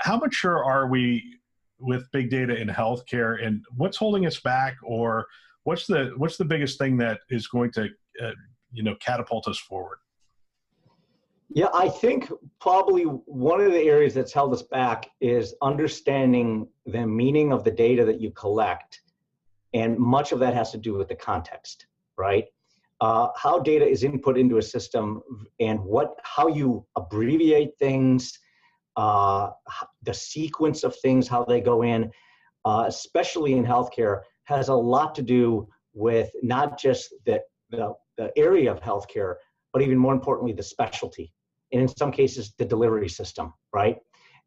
How mature are we with big data in healthcare, and what's holding us back, or what's the biggest thing that is going to catapult us forward? Yeah, I think probably one of the areas that's held us back is understanding the meaning of the data that you collect. And much of that has to do with the context, right? How data is input into a system and how you abbreviate things, the sequence of things, how they go in, especially in healthcare, has a lot to do with not just the area of healthcare, but even more importantly, the specialty. And in some cases, the delivery system, right?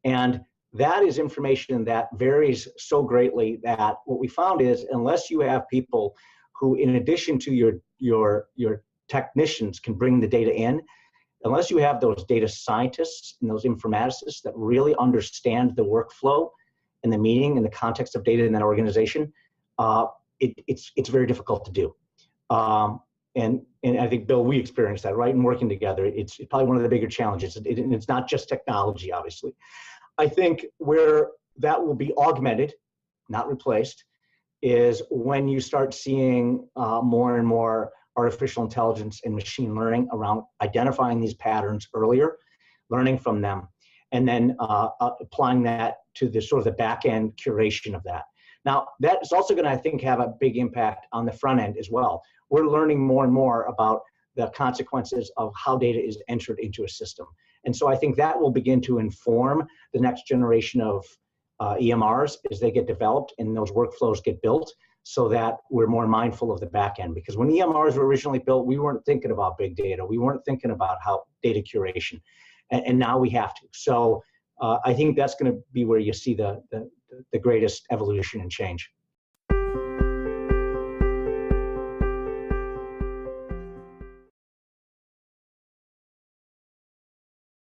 And that is information that varies so greatly that what we found is unless you have people who, in addition to your technicians, can bring the data in, unless you have those data scientists and those informaticists that really understand the workflow and the meaning and the context of data in that organization, it's very difficult to do. And I think, Bill, we experienced that, right? And working together, it's probably one of the bigger challenges. And it's not just technology, obviously. I think where that will be augmented, not replaced, is when you start seeing more and more artificial intelligence and machine learning around identifying these patterns earlier, learning from them, and then applying that to the sort of the back end curation of that. Now, that's also going to, I think, have a big impact on the front end as well. We're learning more and more about the consequences of how data is entered into a system. And so I think that will begin to inform the next generation of EMRs as they get developed and those workflows get built, so that we're more mindful of the back end. Because when EMRs were originally built, we weren't thinking about big data. We weren't thinking about how data curation. And now we have to. So I think that's going to be where you see the greatest evolution and change.